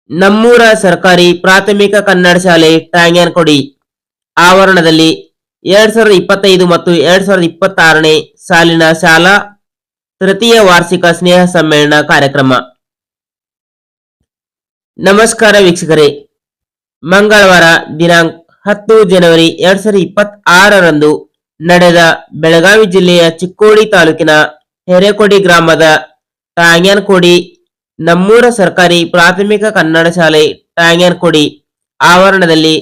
ನಮ್ಮೂರ ಸರ್ಕಾರಿ ಪ್ರಾಥಮಿಕ ಕನ್ನಡ ಶಾಲೆ ಟಾಂಗ್ಯಾನಕೊಡಿ ಆವರಣದಲ್ಲಿ 2025 ಮತ್ತು 2026ನೇ ಸಾಲಿನ ಶಾಲಾ ತೃತೀಯ ವಾರ್ಷಿಕ ಸ್ನೇಹ ಸಮ್ಮೇಳನ ಕಾರ್ಯಕ್ರಮ. ನಮಸ್ಕಾರ ವೀಕ್ಷಕರೇ, ಮಂಗಳವಾರ ದಿನಾಂಕ 10 ಜನವರಿ 2026ರಂದು ನಡೆದ ಬೆಳಗಾವಿ ಜಿಲ್ಲೆಯ ಚಿಕ್ಕೋಡಿ ತಾಲೂಕಿನ ಹಿರೇಕೊಡಿ ಗ್ರಾಮದ ಟಾಂಗ್ಯಾನಕೊಡಿ ನಮ್ಮೂರ ಸರ್ಕಾರಿ ಪ್ರಾಥಮಿಕ ಕನ್ನಡ ಶಾಲೆ ಟಾಂಗ್ಯಾನಕೊಡಿ ಆವರಣದಲ್ಲಿ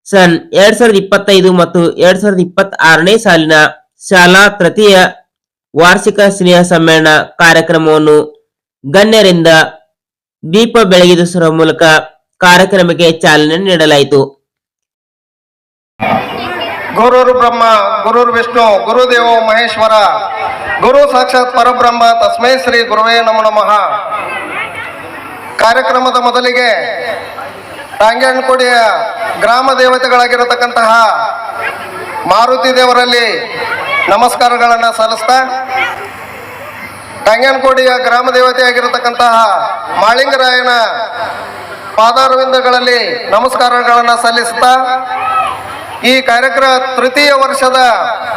ಸನ್ 2025 ಮತ್ತು 2026ನೇ ಸಾಲಿನ ಶಾಲಾ ತೃತೀಯ ವಾರ್ಷಿಕ ಸ್ನೇಹ ಸಮ್ಮೇಳನ ಕಾರ್ಯಕ್ರಮವನ್ನು ಗಣ್ಯರಿಂದ ದೀಪ ಬೆಳಗಿಸುವ ಮೂಲಕ ಕಾರ್ಯಕ್ರಮಕ್ಕೆ ಚಾಲನೆ ನೀಡಲಾಯಿತು. ಗುರುರ್ ಬ್ರಹ್ಮ ಗುರುರ್ ವಿಷ್ಣು ಗುರುದೇವೋ ಮಹೇಶ್ವರ ಗುರು ಸಾಕ್ಷಾತ್ ಪರಬ್ರಹ್ಮ ತಸ್ಮೈ ಶ್ರೀ ಗುರುವೇ ನಮೋ ನಮಃ. ಕಾರ್ಯಕ್ರಮದ ಮೊದಲಿಗೆ ಟಾಂಗ್ಯಾನಕೊಡಿಯ ಗ್ರಾಮ ದೇವತೆಗಳಾಗಿರತಕ್ಕಂತಹ ಮಾರುತಿ ದೇವರಲ್ಲಿ ನಮಸ್ಕಾರಗಳನ್ನು ಸಲ್ಲಿಸ್ತಾ, ಟಾಂಗ್ಯಾನಕೊಡಿಯ ಗ್ರಾಮ ದೇವತೆಯಾಗಿರತಕ್ಕಂತಹ ಮಾಳಿಂಗರಾಯನ ಪಾದಾರವಿಂದಗಳಲ್ಲಿ ನಮಸ್ಕಾರಗಳನ್ನು ಸಲ್ಲಿಸ್ತಾ, ಈ ಕಾರ್ಯಕ್ರಮ ತೃತೀಯ ವರ್ಷದ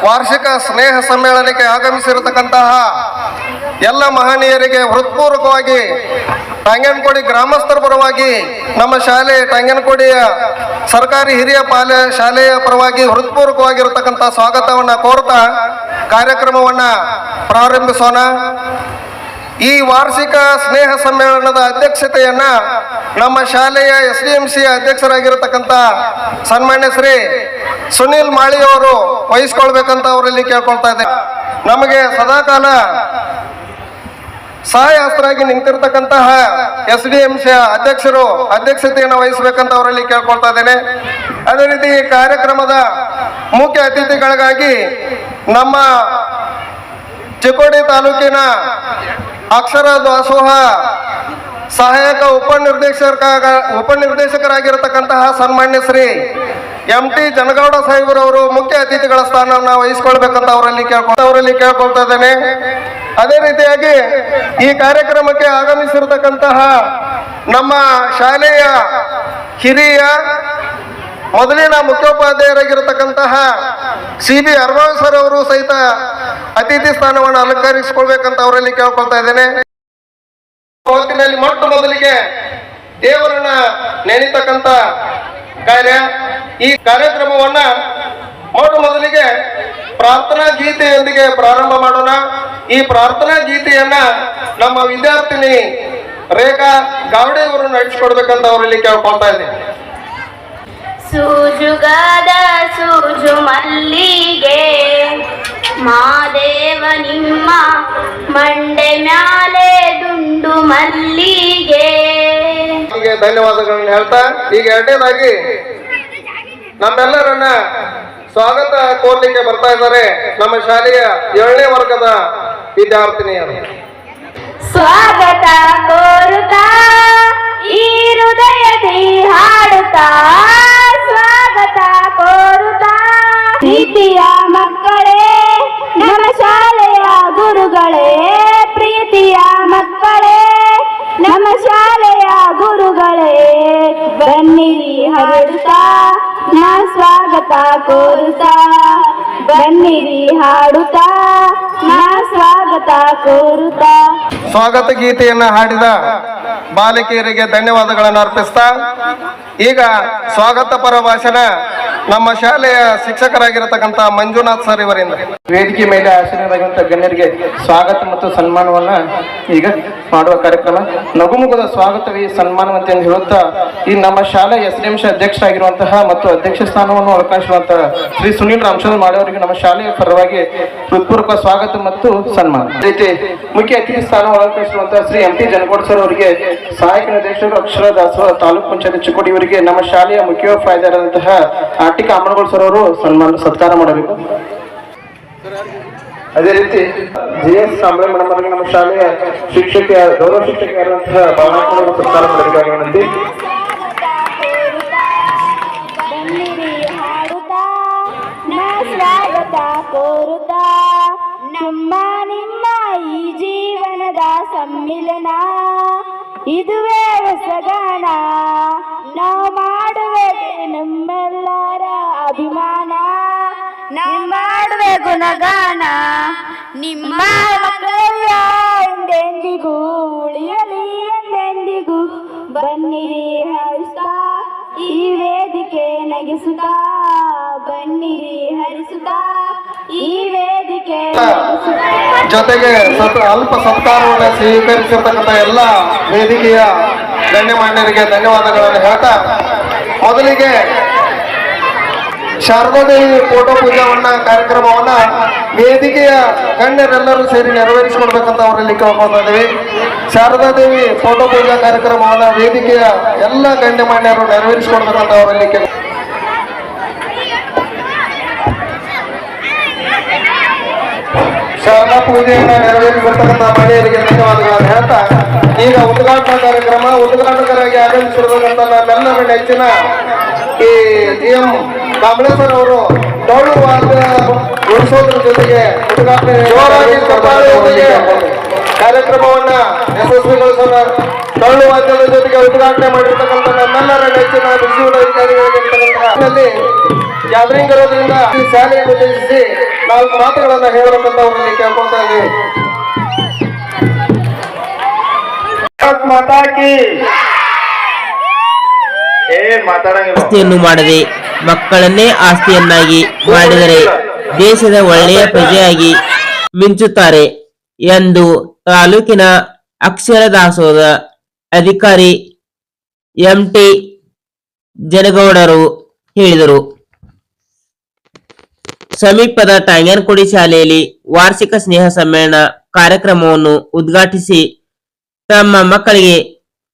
ವಾರ್ಷಿಕ ಸ್ನೇಹ ಸಮ್ಮೇಳನಕ್ಕೆ ಆಗಮಿಸಿರತಕ್ಕಂತಹ ಎಲ್ಲ ಮಹನೀಯರಿಗೆ ಹೃತ್ಪೂರ್ವಕವಾಗಿ ಟಾಂಗ್ಯಾನಕೊಡಿ ಗ್ರಾಮಸ್ಥರ ಪರವಾಗಿ ನಮ್ಮ ಶಾಲೆ ಟಾಂಗ್ಯಾನಕೊಡಿಯ ಸರ್ಕಾರಿ ಹಿರಿಯ ಶಾಲೆಯ ಪರವಾಗಿ ಹೃತ್ಪೂರ್ವಕವಾಗಿರತಕ್ಕಂಥ ಸ್ವಾಗತವನ್ನು ಕೋರ್ತಾ ಕಾರ್ಯಕ್ರಮವನ್ನು ಪ್ರಾರಂಭಿಸೋಣ. ಈ ವಾರ್ಷಿಕ ಸ್ನೇಹ ಸಮ್ಮೇಳನದ ಅಧ್ಯಕ್ಷತೆಯನ್ನ ನಮ್ಮ ಶಾಲೆಯ SDMC ಅಧ್ಯಕ್ಷರಾಗಿರತಕ್ಕಂಥ ಸನ್ಮಾನ್ಯ ಶ್ರೀ ಸುನಿಲ್ ಮಾಳಿ ಅವರು ವಹಿಸ್ಕೊಳ್ಬೇಕಂತ ಅವರಲ್ಲಿ ಕೇಳ್ಕೊಳ್ತಾ ಇದ್ದೇನೆ. ನಮಗೆ ಸದಾಕಾಲ ಸಹಾಯಹಸ್ತರಾಗಿ ನಿಂತಿರ್ತಕ್ಕಂತಹ SDMC ಅಧ್ಯಕ್ಷರು ಅಧ್ಯಕ್ಷತೆಯನ್ನು ವಹಿಸಬೇಕಂತ ಅವರಲ್ಲಿ ಕೇಳ್ಕೊಳ್ತಾ ಇದ್ದೇನೆ. ಅದೇ ರೀತಿ ಈ ಕಾರ್ಯಕ್ರಮದ ಮುಖ್ಯ ಅತಿಥಿಗಳಿಗಾಗಿ ನಮ್ಮ ಚಿಕ್ಕೋಡಿ ತಾಲೂಕಿನ ಅಕ್ಷರ ದಾಸೋಹ ಸಹಾಯಕ ಉಪನಿರ್ದೇಶಕರಾಗಿರತಕ್ಕಂತಹ ಸನ್ಮಾನ್ಯ ಶ್ರೀ MT ಜನಗೌಡ ಸಾಹೇಬರವರು ಮುಖ್ಯ ಅತಿಥಿಗಳ ಸ್ಥಾನವನ್ನು ವಹಿಸಿಕೊಳ್ಬೇಕಂತ ಅವರಲ್ಲಿ ಕೇಳ್ಕೊಳ್ತಾ ಇದ್ದೇನೆ. ಅದೇ ರೀತಿಯಾಗಿ ಈ ಕಾರ್ಯಕ್ರಮಕ್ಕೆ ಆಗಮಿಸಿರತಕ್ಕಂತಹ ನಮ್ಮ ಶಾಲೆಯ ಹಿರಿಯ ಮೊದಲಿನ ಮುಖ್ಯೋಪಾಧ್ಯಾಯರಾಗಿರತಕ್ಕಂತಹ CB ಅರ್ಮಾವ್ ಸರ್ ಅವರು ಸಹಿತ ಅತಿಥಿ ಸ್ಥಾನವನ್ನು ಅಲಂಕರಿಸಿಕೊಳ್ಬೇಕಂತ ಅವರಲ್ಲಿ ಕೇಳ್ಕೊಳ್ತಾ ಇದ್ದೇನೆ. ಹೊತ್ತಿನಲ್ಲಿ ಮೊಟ್ಟ ಮೊದಲಿಗೆ ದೇವರನ್ನ ನೆನೆತಕ್ಕಂತ ಕಾರ್ಯ. ಈ ಕಾರ್ಯಕ್ರಮವನ್ನ ಮೊಟ್ಟ ಮೊದಲಿಗೆ ಪ್ರಾರ್ಥನಾ ಗೀತೆಯೊಂದಿಗೆ ಪ್ರಾರಂಭ ಮಾಡೋಣ. ಈ ಪ್ರಾರ್ಥನಾ ಗೀತೆಯನ್ನ ನಮ್ಮ ವಿದ್ಯಾರ್ಥಿನಿ ರೇಖಾ ಗಾವಡೆ ಅವರು ನಡೆಸಿಕೊಡ್ಬೇಕಂತ ಅವರಲ್ಲಿ ಕೇಳ್ಕೊಳ್ತಾ ಇದ್ದೇನೆ. ಸೂಜುಗಾದ ಸೂಜು ಮಲ್ಲಿಗೆ ಮಾದೇವ ನಿಮ್ಮ ಮಂಡೆ ಮ್ಯಾಲೆ ದುಂಡು ಮಲ್ಲಿಗೆ. ಧನ್ಯವಾದಗಳನ್ನು ಹೇಳ್ತಾ, ಈಗ ಎರಡನೇದಾಗಿ ನಮ್ಮೆಲ್ಲರನ್ನ ಸ್ವಾಗತ ಕೋರ್ಲಿಕ್ಕೆ ಬರ್ತಾ ಇದ್ದಾರೆ ನಮ್ಮ ಶಾಲೆಯ 7ನೇ ವರ್ಗದ ವಿದ್ಯಾರ್ಥಿನಿಯರು. ಸ್ವಾಗತ ಕೋರುತ್ತಾ ಈ ಹೃದಯದಿ ಹಾಡುತ್ತಾ, ಸ್ವಾಗತ ಕೋರುತ್ತಾ ಪ್ರೀತಿಯ ಮಕ್ಕಳೇ ನಮ್ಮ ಶಾಲೆಯ ಗುರುಗಳೇ, ಪ್ರೀತಿಯ ಮಕ್ಕಳೇ ನಮ್ಮ ಶಾಲೆಯ ಗುರುಗಳೇ, ಬನ್ನಿರಿ ಹಾಡುತ್ತಾ ನಾ ಸ್ವಾಗತ ಕೋರುತ್ತಾ, ಬನ್ನಿರಿ ಹಾಡುತ್ತಾ ನಾ ಸ್ವಾಗತ ಕೋರುತ್ತಾ. ಸ್ವಾಗತ ಗೀತೆಯನ್ನ ಹಾಡಿದ ಬಾಲಕಿಯರಿಗೆ ಧನ್ಯವಾದಗಳನ್ನು ಅರ್ಪಿಸ್ತಾ, ಈಗ ಸ್ವಾಗತ ಪರ ಭಾಷಣ ನಮ್ಮ ಶಾಲೆಯ ಶಿಕ್ಷಕರಾಗಿರತಕ್ಕಂಥ ಮಂಜುನಾಥ್ ಸರ್ ಇವರಿಂದ. ವೇದಿಕೆ ಮೇಲೆ ಆಸೀನರಾಗಿರುವಂತಹ ಗಣ್ಯರಿಗೆ ಸ್ವಾಗತ ಮತ್ತು ಸನ್ಮಾನವನ್ನ ಈಗ ಮಾಡುವ ಕಾರ್ಯಕ್ರಮ. ನಗುಮುಖದ ಸ್ವಾಗತವೇ ಸನ್ಮಾನವಂತೆ ಎಂದು ಹೇಳುತ್ತಾ, ಈ ನಮ್ಮ ಶಾಲೆ SDMC ಅಧ್ಯಕ್ಷರಾಗಿರುವಂತಹ ಮತ್ತು ಅಧ್ಯಕ್ಷ ಸ್ಥಾನವನ್ನು ಅವಕಾಶವಂತಹ ಶ್ರೀ ಸುನೀಲ್ ರಾಮಚಂದ್ರ ಮಾಳಿ ಅವರಿಗೆ ನಮ್ಮ ಶಾಲೆಯ ಪರವಾಗಿ ಹೃತ್ಪೂರ್ವಕ ಸ್ವಾಗತ ಮತ್ತು ಸನ್ಮಾನ. ರೀತಿ ಮುಖ್ಯ ಅತಿಥಿ ಸ್ಥಾನ ಅವಕಾಶವಂತಹ ಶ್ರೀ MT ಜನಗೌಡ ಸರ್ ಅವರಿಗೆ ಸಹಾಯಕ ನಿರ್ದೇಶಕರು ಅಕ್ಷರ ದಾಸೋಹ ತಾಲೂಕು ಪಂಚಾಯತ್ ಚಿಕ್ಕೋಡಿ ಇವರಿಗೆ ನಮ್ಮ ಶಾಲೆಯ ಮುಖ್ಯೋಪಾಧ್ಯಾಯರಾದಂತಹ ಆಟಿಕ ಅಮ್ಮನಗೌಡ ಸರ್ ಅವರು ಸತ್ಕಾರ ಮಾಡಬೇಕು. ಅದೇ ರೀತಿ GS ಸಾಂಬ್ರೆ ಮೇಡಮ್ ಅವರಿಗೆ ನಮ್ಮ ಶಾಲೆಯ ಗೌರವ ಶಿಕ್ಷಕಿಯಾದಂತಹ ಭಾವನಾತ್ಮಕ ಸತ್ಕಾರ ಮಾಡಬೇಕಾಗಿ ವಿನಂತಿ. ಸ್ವಾಗತ ಕೋರುತ್ತಾ ನಮ್ಮ ನಿಮ್ಮ ಈ ಜೀವನದ ಸಮ್ಮಿಲನ, ಇದುವೇ ಹೊಸಗಾನ ನಾವು ಮಾಡುವೆ ನಮ್ಮೆಲ್ಲರ ಅಭಿಮಾನ ನಾವು ಮಾಡುವೆ ಗುಣಗಾನ ನಿಮ್ಮ ಕರ್ತವ್ಯ ಎಂದೆಂದಿಗೂ ಉಳಿಯಲಿ ಎಂದೆಂದಿಗೂ ಬನ್ನಿರಿ ಹರಿಸುತ್ತಾ ಈ ವೇದಿಕೆ ನಗಿಸುತ್ತಾ ಬನ್ನಿರಿ ಹರಿಸುತ್ತಾ ಈ ವೇದಿಕೆ ಜೊತೆಗೆ ಅಲ್ಪ ಸತ್ಕಾರವನ್ನು ಸ್ವೀಕರಿಸಿರ್ತಕ್ಕಂಥ ಎಲ್ಲ ವೇದಿಕೆಯ ಗಣ್ಯಮಾನ್ಯರಿಗೆ ಧನ್ಯವಾದಗಳನ್ನು ಹೇಳ್ತಾ ಮೊದಲಿಗೆ ಶಾರದಾದೇವಿ ಫೋಟೋ ಪೂಜಾವನ್ನ ಕಾರ್ಯಕ್ರಮವನ್ನ ವೇದಿಕೆಯ ಗಣ್ಯರೆಲ್ಲರೂ ಸೇರಿ ನೆರವೇರಿಸಿಕೊಡ್ಬೇಕಂತ ಅವರಲ್ಲಿ ಕೇಳ್ಕೊಳ್ತಾ ಇದ್ದೀವಿ. ಶಾರದಾದೇವಿ ಫೋಟೋ ಪೂಜಾ ಕಾರ್ಯಕ್ರಮವನ್ನ ವೇದಿಕೆಯ ಎಲ್ಲ ಗಣ್ಯಮಾನ್ಯರು ನೆರವೇರಿಸಿಕೊಡ್ಬೇಕಂತ ಅವರಲ್ಲಿ ಶಾರದಾ ಪೂಜೆಯನ್ನು ನೆರವೇರಿಸಿರ್ತಕ್ಕಂಥ ಮಹಿಳೆಯರಿಗೆ ಧನ್ಯವಾದಗಳನ್ನು ಹೇಳ್ತಾ ಈಗ ಉದ್ಘಾಟನಾ ಕಾರ್ಯಕ್ರಮ ಉದ್ಘಾಟಕರಾಗಿ ಆಗಮಿಸಿರುವಂತ ನಮ್ಮೆಲ್ಲರ ನೆಚ್ಚಿನ ಈ GM ಕಾಂಬ್ಳೇಶ್ವರ್ ಅವರು ಡೊಳ್ಳು ವಾದ್ಯ ನುಡಿಸೋದ್ರ ಜೊತೆಗೆ ಉದ್ಘಾಟನೆ ಕಾರ್ಯಕ್ರಮವನ್ನ ಯಶಸ್ವಿಗೊಳಿಸೋಣ. ಡೊಳ್ಳು ವಾದ್ಯದ ಜೊತೆಗೆ ಉದ್ಘಾಟನೆ ಮಾಡಿರ್ತಕ್ಕಂಥ ನಮ್ಮೆಲ್ಲರ ನೆಚ್ಚಿನ ಬಿಸಿಯೂಟ ಅಧಿಕಾರಿಗಳಿಗೆ ಗ್ಯಾದರಿಂಗ್ ಇರೋದ್ರಿಂದ ಈ ಶಾಲೆಯನ್ನು ಉದ್ದೇಶಿಸಿ 4 ಮಾತುಗಳನ್ನ ಹೇಳಬೇಕಂತ ಅವರಲ್ಲಿ ಕೇಳ್ಕೊಳ್ತಾ ಇದ್ದೀವಿ. ಆಸ್ತಿಯನ್ನು ಮಾಡದೆ ಮಕ್ಕಳನ್ನೇ ಆಸ್ತಿಯನ್ನಾಗಿ ಮಾಡಿದರೆ ದೇಶದ ಒಳ್ಳೆಯ ಪ್ರಜೆಯಾಗಿ ಮಿಂಚುತ್ತಾರೆ ಎಂದು ತಾಲೂಕಿನ ಅಕ್ಷರ ದಾಸೋಹದ ಅಧಿಕಾರಿ MT ಜನಗೌಡರು ಹೇಳಿದರು. ಸಮೀಪದ ಟಾಂಗ್ಯಾನಕೋಡಿ ಶಾಲೆಯಲ್ಲಿ ವಾರ್ಷಿಕ ಸ್ನೇಹ ಸಮ್ಮೇಳನ ಕಾರ್ಯಕ್ರಮವನ್ನು ಉದ್ಘಾಟಿಸಿ ತಮ್ಮ ಮಕ್ಕಳಿಗೆ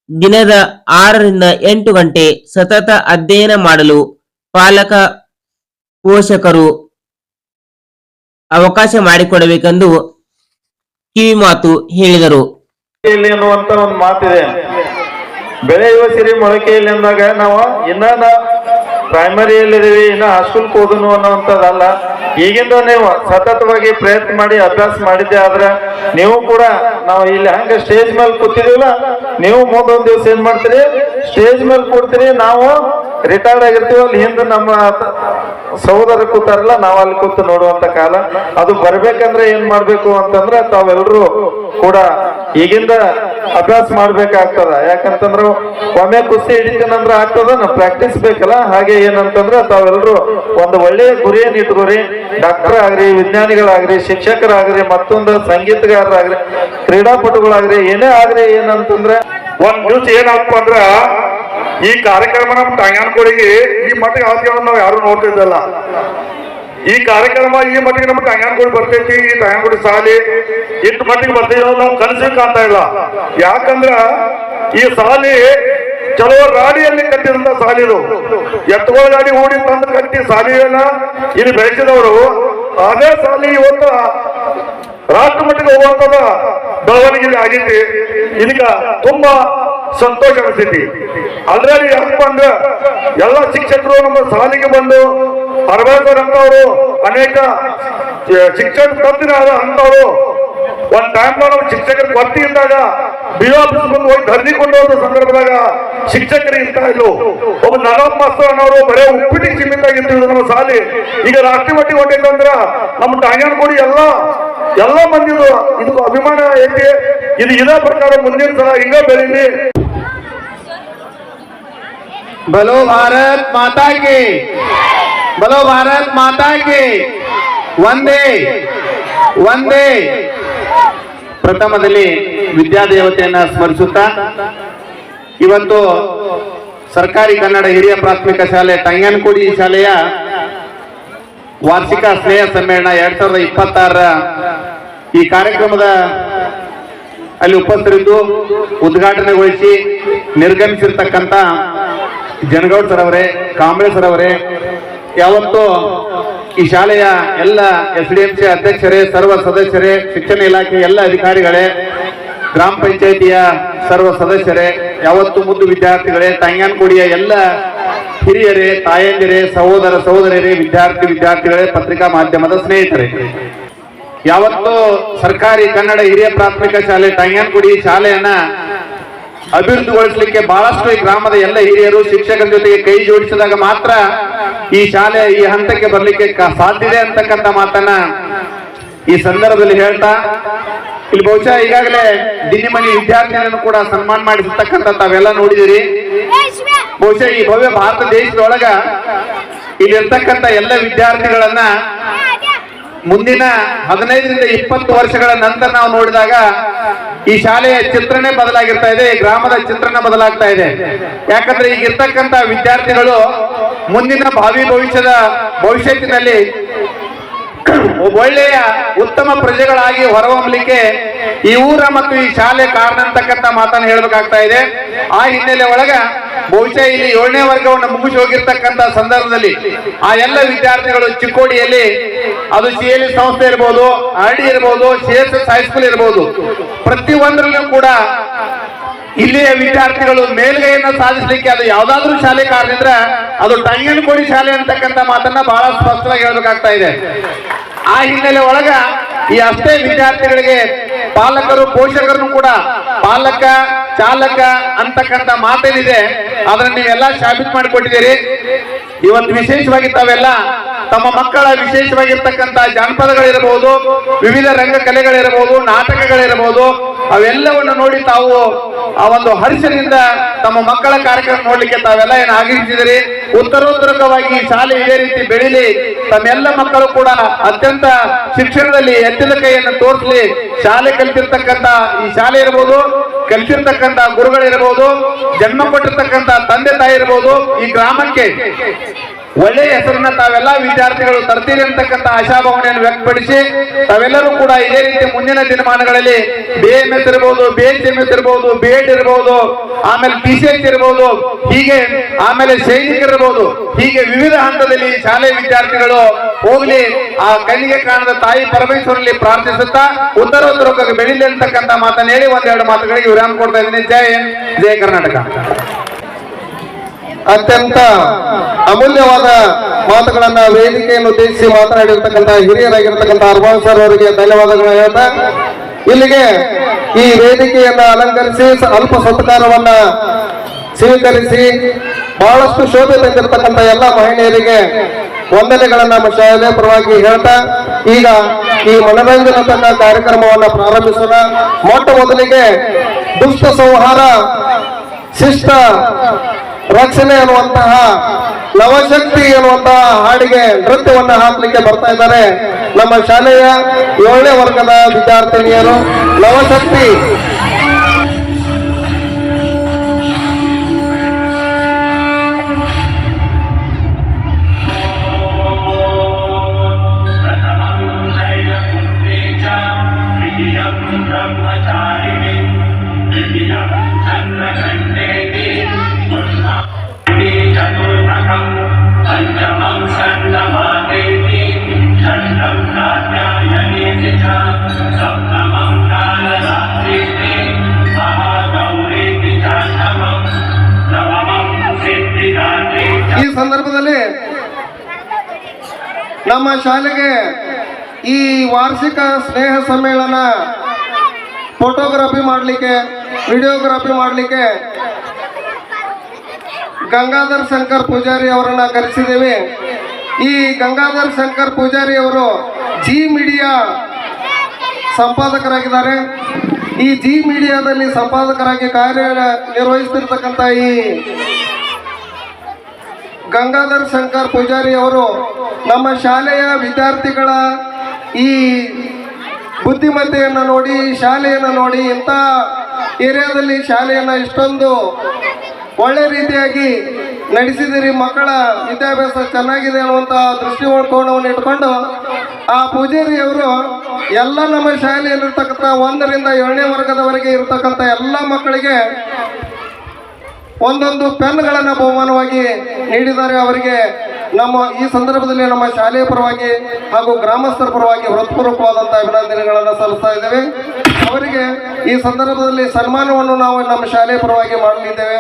ದಿನದ 6 ರಿಂದ 8 ಗಂಟೆ ಸತತ ಅಧ್ಯಯನ ಮಾಡಲು ಪಾಲಕ ಪೋಷಕರು ಅವಕಾಶ ಮಾಡಿಕೊಡಬೇಕೆಂದು ಕಿವಿಮಾತು ಹೇಳಿದರು. ಎನ್ನುವಂತ ಒಂದು ಮಾತಿದೆ. ಬೆಳೆಯುವ ಸಿರಿ ಮೊಳಕೆಯಲ್ಲಿ ಅಂದಾಗ ನಾವು ಇನ್ನ ಪ್ರೈಮರಿಯಲ್ಲಿದ್ದೀವಿ, ಇನ್ನ ಹೈಸ್ಕೂಲ್ಗೆ ಹೋದನು ಅನ್ನುವಂಥದ್ದಲ್ಲ. ಈಗಿಂದ ನೀವು ಸತತವಾಗಿ ಪ್ರಯತ್ನ ಮಾಡಿ ಅಭ್ಯಾಸ ಮಾಡಿದ್ದೆ ಆದ್ರೆ ನೀವು ಕೂಡ ನಾವು ಇಲ್ಲಿ ಹಂಗ ಸ್ಟೇಜ್ ಮೇಲೆ ಕೂತಿದೀವಲ್ಲ, ನೀವು ಮುಂದೊಂದ್ ದಿವಸ ಏನ್ ಮಾಡ್ತೀರಿ, ಸ್ಟೇಜ್ ಮೇಲೆ ಕೂಡ್ತೀರಿ. ನಾವು ರಿಟೈರ್ಡ್ ಆಗಿರ್ತೀವಿ, ಅಲ್ಲಿ ಹಿಂದೆ ನಮ್ಮ ಸಹೋದರ ಕೂತಾರಲ್ಲ, ನಾವು ಅಲ್ಲಿ ಕೂತು ನೋಡುವಂತ ಕಾಲ ಅದು ಬರ್ಬೇಕಂದ್ರೆ ಏನ್ ಮಾಡ್ಬೇಕು ಅಂತಂದ್ರೆ ತಾವೆಲ್ಲರೂ ಕೂಡ ಈಗಿಂದ ಅಭ್ಯಾಸ ಮಾಡ್ಬೇಕಾಗ್ತದ. ಯಾಕಂತಂದ್ರೆ ಒಮ್ಮೆ ಕುಸ್ತಿ ಹಿಡಿತೀನಂದ್ರೆ ಆಗ್ತದ, ಪ್ರಾಕ್ಟೀಸ್ ಬೇಕಲ್ಲ. ಹಾಗೆ ಏನಂತಂದ್ರೆ ತಾವೆಲ್ಲರೂ ಒಂದು ಒಳ್ಳೆಯ ಗುರಿಯನ್ನು ಇಟ್ಕೋರಿ. ಡಾಕ್ಟರ್ ಆಗ್ರಿ, ವಿಜ್ಞಾನಿಗಳಾಗ್ರಿ, ಶಿಕ್ಷಕರಾಗ್ರಿ, ಮತ್ತೊಂದು ಸಂಗೀತಗಾರರಾಗ್ರಿ, ಕ್ರೀಡಾಪಟುಗಳಾಗ್ರಿ, ಏನೇ ಆಗ್ರಿ. ಏನಂತಂದ್ರೆ ಒಂದ್ ದಿವ್ಸ ಏನಾಗ್ತಪ್ಪ ಅಂದ್ರ ಈ ಕಾರ್ಯಕ್ರಮ ನಮ್ಮ ಟಾಂಗ್ಯಾನಕೋಡಿಗೆ ಈ ಮಟ್ಟಿಗೆ ಆದ್ಯವನ್ನು ನಾವು ಯಾರು ನೋಡ್ತಿದ್ದಲ್ಲ. ಈ ಕಾರ್ಯಕ್ರಮ ಈ ಮಟ್ಟಿಗೆ ನಮ್ಮ ಟಾಂಗ್ಯಾನಕೋಡಿ ಬರ್ತೈತಿ, ಈ ಟಾಂಗ್ಯಾನಕೋಡಿ ಶಾಲೆ ಎಷ್ಟು ಮಟ್ಟಿಗೆ ಬರ್ತೈತಿ ನಾವು ಕನಸಿಗೆ ಕಾಣ್ತಾ ಇಲ್ಲ. ಯಾಕಂದ್ರ ಈ ಶಾಲೆ ಕೆಲವು ರಾಡಿಯಲ್ಲಿ ಕಟ್ಟಿದಂತ ಶಾಲಿದು, ಎತ್ತುಗಳ ಗಾಡಿ ಓಡಿ ತಂದು ಕಟ್ಟಿ ಶಾಲೆಯನ್ನ ಇಲ್ಲಿ ಬೆಳೆಸಿದವರು. ಅದೇ ಶಾಲೆ ಇವತ್ತು ರಾಷ್ಟ್ರ ಮಟ್ಟಿಗೆ ಹೋಗುವಂತದ ಬೆಳವಣಿಗೆ ಆಗೈತಿ. ಇದಕ್ಕ ತುಂಬಾ ಸಂತೋಷ ಅನಿಸ್ತೈತಿ. ಆಲ್ರೆಡಿ ಯಾಕಪ್ಪ ಅಂದ್ರೆ ಎಲ್ಲ ಶಿಕ್ಷಕರು ನಮ್ಮ ಶಾಲೆಗೆ ಬಂದು ಅರವೈಸರ್ ಅಂತವ್ರು, ಅನೇಕ ಶಿಕ್ಷಣ ತಪ್ಪಿನ ಅಂತವ್ರು ಒಂದ್ ಟೈಮ್ ನಾವು ಶಿಕ್ಷಕರ ಕೊರತೆ ಇದ್ದಾಗ BO ಆಫೀಸ್ ಬಂದು ಹೋಗಿ ಧರಣಿ ಕೊಂಡೋದ ಸಂದರ್ಭದಾಗ ಶಿಕ್ಷಕರು ಇರ್ತಾ ಇಲ್ಲು. ಒಬ್ಬ ನರಪ್ಪ ಮಾಸ್ತರನವರು ಬರೇ ಉಪ್ಪಿಟ್ಟಿಗೆ ಸೀಮಿತ ಆಗಿರ್ತಿದ್ರು ನಮ್ಮ ಶಾಲೆ. ಈಗ ರಾಷ್ಟ್ರೀಯ ಮಟ್ಟಿಗೆ ಹೊಂಟೈತಂದ್ರ ನಮ್ಮ ಟಾಂಗ್ಯಾನಕೋಡಿ ಎಲ್ಲ ಮಂದಿದು ಇದು ಅಭಿಮಾನ ಐತಿ. ಇದು ಇದೇ ಪ್ರಕಾರ ಮುಂದಿನ ಸಲ ಹಿಂಗ ಬೆಳೀಲಿ. ಬಲೋ ಭಾರತ್ ಮಾತಾ ಕಿ, ಬಲೋ ಭಾರತ್ ಮಾತಾ ಕಿ, ವಂದೇ ವಂದೇ. ಪ್ರಥಮದಲ್ಲಿ ವಿದ್ಯಾದೇವತೆಯನ್ನ ಸ್ಮರಿಸುತ್ತಾ ಇವತ್ತು ಸರ್ಕಾರಿ ಕನ್ನಡ ಹಿರಿಯ ಪ್ರಾಥಮಿಕ ಶಾಲೆ ಟಾಂಗ್ಯಾನಕೋಡಿ ಶಾಲೆಯ ವಾರ್ಷಿಕ ಸ್ನೇಹ ಸಮ್ಮೇಳನ 2026ರ ಈ ಕಾರ್ಯಕ್ರಮದ ಅಲ್ಲಿ ಉಪಸ್ಥಿತರಿದ್ದು ಉದ್ಘಾಟನೆಗೊಳಿಸಿ ನಿರ್ಗಮಿಸಿರ್ತಕ್ಕಂಥ ಜನಗೌಡ್ ಸರ್ ಅವರೇ, ಕಾಂಬ್ಳೆ ಸರ್ ಅವರೇ, ಯಾವತ್ತೂ ಈ ಶಾಲೆಯ ಎಲ್ಲ SDMC ಅಧ್ಯಕ್ಷರೇ, ಸರ್ವ ಸದಸ್ಯರೇ, ಶಿಕ್ಷಣ ಇಲಾಖೆ ಎಲ್ಲ ಅಧಿಕಾರಿಗಳೇ, ಗ್ರಾಮ ಪಂಚಾಯಿತಿಯ ಸರ್ವ ಸದಸ್ಯರೇ, ಯಾವತ್ತು ಮುದ್ದು ವಿದ್ಯಾರ್ಥಿಗಳೇ, ಟಾಂಗ್ಯಾನಕೋಡಿಯ ಎಲ್ಲ ಹಿರಿಯರೇ, ತಾಯಂದಿರೇ, ಸಹೋದರ ಸಹೋದರಿಯರೇ, ವಿದ್ಯಾರ್ಥಿಗಳೇ, ಪತ್ರಿಕಾ ಮಾಧ್ಯಮದ ಸ್ನೇಹಿತರೆ, ಯಾವತ್ತು ಸರ್ಕಾರಿ ಕನ್ನಡ ಹಿರಿಯ ಪ್ರಾಥಮಿಕ ಶಾಲೆ ಟಾಂಗ್ಯಾನಕೋಡಿ ಶಾಲೆಯನ್ನ ಅಭಿವೃದ್ಧಿಗೊಳಿಸಲಿಕ್ಕೆ ಬಹಳಷ್ಟು ಈ ಗ್ರಾಮದ ಎಲ್ಲ ಹಿರಿಯರು ಶಿಕ್ಷಕರ ಜೊತೆಗೆ ಕೈ ಜೋಡಿಸಿದಾಗ ಮಾತ್ರ ಈ ಶಾಲೆ ಈ ಹಂತಕ್ಕೆ ಬರ್ಲಿಕ್ಕೆ ಸಾಧ್ಯ ಇದೆ ಅಂತಕ್ಕಂಥ ಮಾತನ್ನ ಈ ಸಂದರ್ಭದಲ್ಲಿ ಹೇಳ್ತಾ, ಇಲ್ಲಿ ಬಹುಶಃ ಈಗಾಗಲೇ ದಿನ್ನಿಮನಿ ವಿದ್ಯಾರ್ಥಿಗಳನ್ನು ಕೂಡ ಸನ್ಮಾನ ಮಾಡಿರ್ತಕ್ಕಂಥ ತಾವೆಲ್ಲ ನೋಡಿದಿರಿ. ಬಹುಶಃ ಈ ಭವ್ಯ ಭಾರತ ದೇಶದೊಳಗ ಇಲ್ಲಿರ್ತಕ್ಕಂಥ ಎಲ್ಲ ವಿದ್ಯಾರ್ಥಿಗಳನ್ನ ಮುಂದಿನ 15ರಿಂದ 20 ವರ್ಷಗಳ ನಂತರ ನಾವು ನೋಡಿದಾಗ ಈ ಶಾಲೆಯ ಚಿತ್ರಣ ಬದಲಾಗಿರ್ತಾ ಇದೆ, ಈ ಗ್ರಾಮದ ಚಿತ್ರಣ ಬದಲಾಗ್ತಾ ಇದೆ. ಯಾಕಂದ್ರೆ ಈಗ ಇರ್ತಕ್ಕಂಥ ವಿದ್ಯಾರ್ಥಿಗಳು ಮುಂದಿನ ಭಾವಿ ಭವಿಷ್ಯತ್ತಿನಲ್ಲಿ ಒಳ್ಳೆಯ ಉತ್ತಮ ಪ್ರಜೆಗಳಾಗಿ ಹೊರಹೊಮ್ಮಲಿಕ್ಕೆ ಈ ಊರ ಮತ್ತು ಈ ಶಾಲೆ ಕಾರಣ ಅಂತಕ್ಕಂಥ ಮಾತನ್ನು ಹೇಳ್ಬೇಕಾಗ್ತಾ ಇದೆ. ಆ ಹಿನ್ನೆಲೆ ಒಳಗ ಬಹುಶಃ ಇಲ್ಲಿ 7ನೇ ವರ್ಗವನ್ನು ಮುಗಿಸಿ ಹೋಗಿರ್ತಕ್ಕಂಥ ಸಂದರ್ಭದಲ್ಲಿ ಆ ಎಲ್ಲ ವಿದ್ಯಾರ್ಥಿಗಳು ಚಿಕ್ಕೋಡಿಯಲ್ಲಿ ಅದು CLE ಸಂಸ್ಥೆ ಇರ್ಬೋದು, RD ಇರ್ಬೋದು, CSS ಹೈಸ್ಕೂಲ್ ಇರ್ಬೋದು, ಪ್ರತಿಯೊಂದರಲ್ಲೂ ಕೂಡ ಇಲ್ಲಿಯ ವಿದ್ಯಾರ್ಥಿಗಳು ಮೇಲ್ಗೈಯನ್ನ ಸಾಧಿಸಲಿಕ್ಕೆ ಅದು ಯಾವ್ದಾದ್ರೂ ಶಾಲೆ ಕಾರಣದಿಂದ ಅದು ಟಂಗನಕೋಡಿ ಶಾಲೆ ಅಂತಕ್ಕಂಥ ಮಾತನ್ನ ಬಹಳ ಸ್ಪಷ್ಟವಾಗಿ ಹೇಳ್ಬೇಕಾಗ್ತಾ ಇದೆ. ಆ ಹಿನ್ನೆಲೆ ಒಳಗ ಈ ಅಷ್ಟೇ ವಿದ್ಯಾರ್ಥಿಗಳಿಗೆ ಪಾಲಕರು ಪೋಷಕರನ್ನು ಕೂಡ ಪಾಲಕ ಚಾಲಕ ಅಂತಕ್ಕಂಥ ಮಾತೇನಿದೆ ಅದನ್ನ ನೀವೆಲ್ಲ ಸಾಬೀತು ಮಾಡಿಕೊಟ್ಟಿದ್ದೀರಿ. ಇವತ್ತು ವಿಶೇಷವಾಗಿ ತಾವೆಲ್ಲ ತಮ್ಮ ಮಕ್ಕಳ ವಿಶೇಷವಾಗಿರ್ತಕ್ಕಂಥ ಜಾನಪದಗಳಿರಬಹುದು, ವಿವಿಧ ರಂಗ ಕಲೆಗಳಿರಬಹುದು, ನಾಟಕಗಳಿರಬಹುದು, ಅವೆಲ್ಲವನ್ನು ನೋಡಿ ತಾವು ಆ ಒಂದು ಹರ್ಷದಿಂದ ತಮ್ಮ ಮಕ್ಕಳ ಕಾರ್ಯಕ್ರಮ ನೋಡ್ಲಿಕ್ಕೆ ತಾವೆಲ್ಲ ಏನು ಆಗಮಿಸಿದಿರಿ. ಉತ್ತರೋತ್ತರವಾಗಿ ಶಾಲೆ ಇದೇ ರೀತಿ ಬೆಳೀಲಿ, ತಮ್ಮೆಲ್ಲ ಮಕ್ಕಳು ಕೂಡ ಅತ್ಯಂತ ಶಿಕ್ಷಣದಲ್ಲಿ ಎತ್ತಿದ ಕೈಯನ್ನು ತೋರಿಸಲಿ. ಶಾಲೆ ಕಲಿತಿರ್ತಕ್ಕಂಥ ಈ ಶಾಲೆ ಇರಬಹುದು, ಕಲಿತಿರ್ತಕ್ಕಂಥ ಗುರುಗಳಿರಬಹುದು, ಜನ್ಮ ಕೊಟ್ಟಿರ್ತಕ್ಕಂಥ ತಂದೆ ತಾಯಿ ಇರಬಹುದು, ಈ ಗ್ರಾಮಕ್ಕೆ ಒಳ್ಳೆಯ ಹೆಸರನ್ನ ತಾವೆಲ್ಲ ವಿದ್ಯಾರ್ಥಿಗಳು ತರ್ತೀರಿ ಅಂತಕ್ಕಂಥ ಆಶಾಭಾವನೆಯನ್ನು ವ್ಯಕ್ತಪಡಿಸಿ ತಾವೆಲ್ಲರೂ ಕೂಡ ಇದೇ ರೀತಿ ಮುಂದಿನ ದಿನಮಾನಗಳಲ್ಲಿ BMS ಇರಬಹುದು, BHMS ಇರಬಹುದು, B.Ed ಇರಬಹುದು, ಆಮೇಲೆ PCH ಇರಬಹುದು, ಹೀಗೆ ಆಮೇಲೆ ಸೈನಿಕರಿರಬಹುದು, ಹೀಗೆ ವಿವಿಧ ಹಂತದಲ್ಲಿ ಶಾಲೆ ವಿದ್ಯಾರ್ಥಿಗಳು ಹೋಗ್ಲಿ ಆ ಕಣ್ಣಿಗೆ ಕಾಣದ ತಾಯಿ ಪರಮೇಶ್ವರಲ್ಲಿ ಪ್ರಾರ್ಥಿಸುತ್ತಾ ಉತ್ತರೋತ್ತರವಾಗಿ ಬೆಳೀಲಿ ಅಂತಕ್ಕಂಥ ಮಾತನ್ನು ಹೇಳಿ ಒಂದೆರಡು ಮಾತುಗಳಿಗೆ ವಿರಾಮ ಕೊಡ್ತಾ ಇದ್ದೀನಿ. ಜೈ ಹಿಂದ್, ಜೈ ಕರ್ನಾಟಕ. ಅತ್ಯಂತ ಅಮೂಲ್ಯವಾದ ಮಾತುಗಳನ್ನ ವೇದಿಕೆಯನ್ನು ಉದ್ದೇಶಿಸಿ ಮಾತನಾಡಿರ್ತಕ್ಕಂಥ ಹಿರಿಯರಾಗಿರ್ತಕ್ಕಂಥ ಅರ್ಮಾನ್ ಸರ್ ಅವರಿಗೆ ಧನ್ಯವಾದಗಳನ್ನು ಹೇಳ್ತಾ, ಇಲ್ಲಿಗೆ ಈ ವೇದಿಕೆಯನ್ನ ಅಲಂಕರಿಸಿ ಅಲ್ಪ ಸತ್ಕಾರವನ್ನ ಸ್ವೀಕರಿಸಿ ಬಹಳಷ್ಟು ಶೋಭೆ ತಂದಿರತಕ್ಕಂಥ ಎಲ್ಲ ಮಹಿಳೆಯರಿಗೆ ವಂದನೆಗಳನ್ನ ನಮ್ಮ ಶಾಲೆ ಪರವಾಗಿ ಹೇಳ್ತಾ, ಈಗ ಈ ಮನರಂಜನಾ ತಂಡ ಕಾರ್ಯಕ್ರಮವನ್ನ ಪ್ರಾರಂಭಿಸೋಣ. ಮೊಟ್ಟ ಮೊದಲಿಗೆ ದುಷ್ಟ ಸಂಹಾರ ಶಿಷ್ಟ ರಕ್ಷಣೆ ಅನ್ನುವಂತಹ ನವಶಕ್ತಿ ಅನ್ನುವಂತಹ ಹಾಡಿಗೆ ನೃತ್ಯವನ್ನ ಹಾಕಲಿಕ್ಕೆ ಬರ್ತಾ ಇದ್ದಾರೆ ನಮ್ಮ ಶಾಲೆಯ 7ನೇ ವರ್ಗದ ವಿದ್ಯಾರ್ಥಿನಿಯರು. ನವಶಕ್ತಿ ಈ ಸಂದರ್ಭದಲ್ಲಿ ನಮ್ಮ ಶಾಲೆಗೆ ಈ ವಾರ್ಷಿಕ ಸ್ನೇಹ ಸಮ್ಮೇಳನ ಫೋಟೋಗ್ರಫಿ ಮಾಡಲಿಕ್ಕೆ, ವಿಡಿಯೋಗ್ರಫಿ ಮಾಡಲಿಕ್ಕೆ ಗಂಗಾಧರ್ ಶಂಕರ್ ಪೂಜಾರಿ ಅವರನ್ನ ಕರೆಸಿದ್ದೇವೆ. ಈ ಗಂಗಾಧರ್ ಶಂಕರ್ ಪೂಜಾರಿ ಅವರು ಜಿ ಮೀಡಿಯಾ ಸಂಪಾದಕರಾಗಿದ್ದಾರೆ. ಈ ಜಿ ಮೀಡಿಯಾದಲ್ಲಿ ಸಂಪಾದಕರಾಗಿ ಕಾರ್ಯ ನಿರ್ವಹಿಸ್ತಿರ್ತಕ್ಕಂಥ ಈ ಗಂಗಾಧರ್ ಶಂಕರ್ ಪೂಜಾರಿ ಅವರು ನಮ್ಮ ಶಾಲೆಯ ವಿದ್ಯಾರ್ಥಿಗಳ ಈ ಬುದ್ಧಿಮತ್ತೆಯನ್ನು ನೋಡಿ, ಶಾಲೆಯನ್ನು ನೋಡಿ, ಇಂಥ ಏರಿಯಾದಲ್ಲಿ ಶಾಲೆಯನ್ನು ಇಷ್ಟೊಂದು ಒಳ್ಳೆ ರೀತಿಯಾಗಿ ನಡೆಸಿದಿರಿ, ಮಕ್ಕಳ ವಿದ್ಯಾಭ್ಯಾಸ ಚೆನ್ನಾಗಿದೆ ಅನ್ನುವಂಥ ದೃಷ್ಟಿಕೋನವನ್ನು ಇಟ್ಕೊಂಡು ಆ ಪೂಜಾರಿಯವರು ಎಲ್ಲ ನಮ್ಮ ಶಾಲೆಯಲ್ಲಿರ್ತಕ್ಕಂಥ 1ರಿಂದ 7ನೇ ವರ್ಗದವರೆಗೆ ಇರತಕ್ಕಂಥ ಎಲ್ಲ ಮಕ್ಕಳಿಗೆ ಒಂದೊಂದು ಪೆನ್ಗಳನ್ನು ಬಹುಮಾನವಾಗಿ ನೀಡಿದ್ದಾರೆ. ಅವರಿಗೆ ನಮ್ಮ ಈ ಸಂದರ್ಭದಲ್ಲಿ ನಮ್ಮ ಶಾಲೆಯ ಪರವಾಗಿ ಹಾಗೂ ಗ್ರಾಮಸ್ಥರ ಪರವಾಗಿ ಹೃತ್ಪೂರ್ವಕವಾದಂತಹ ಅಭಿನಂದನೆಗಳನ್ನು ಸಲ್ಲಿಸ್ತಾ ಇದ್ದೇವೆ. ಅವರಿಗೆ ಈ ಸಂದರ್ಭದಲ್ಲಿ ಸನ್ಮಾನವನ್ನು ನಾವು ನಮ್ಮ ಶಾಲೆಯ ಪರವಾಗಿ ಮಾಡಲಿದ್ದೇವೆ.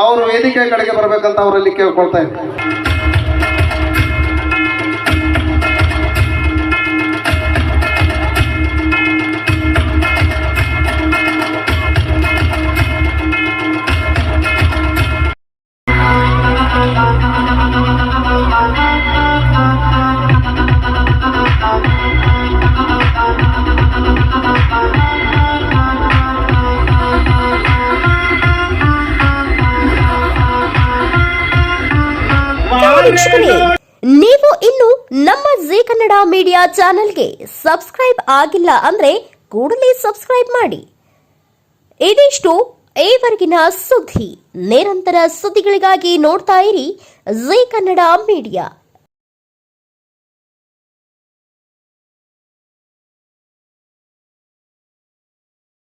ಅವರು ವೇದಿಕೆ ಕಡೆಗೆ ಬರಬೇಕಂತ ಅವರಲ್ಲಿ ಕೇಳ್ಕೊಳ್ತಾ ಇದ್ದೇವೆ. ನಮ್ಮ ಜಿ ಕನ್ನಡ ಮೀಡಿಯಾ ಚಾನೆಲ್ಗೆ ಸಬ್ಸ್ಕ್ರೈಬ್ ಆಗಿಲ್ಲ ಅಂದ್ರೆ ಕೂಡಲೇ ಸಬ್ಸ್ಕ್ರೈಬ್ ಮಾಡಿ. ಇದಿಷ್ಟು ಈವರೆಗಿನ ಸುದ್ದಿ. ನಿರಂತರ ಸುದ್ದಿಗಳಿಗಾಗಿ ನೋಡ್ತಾ ಇರಿ ಜಿ ಕನ್ನಡ ಮೀಡಿಯಾ.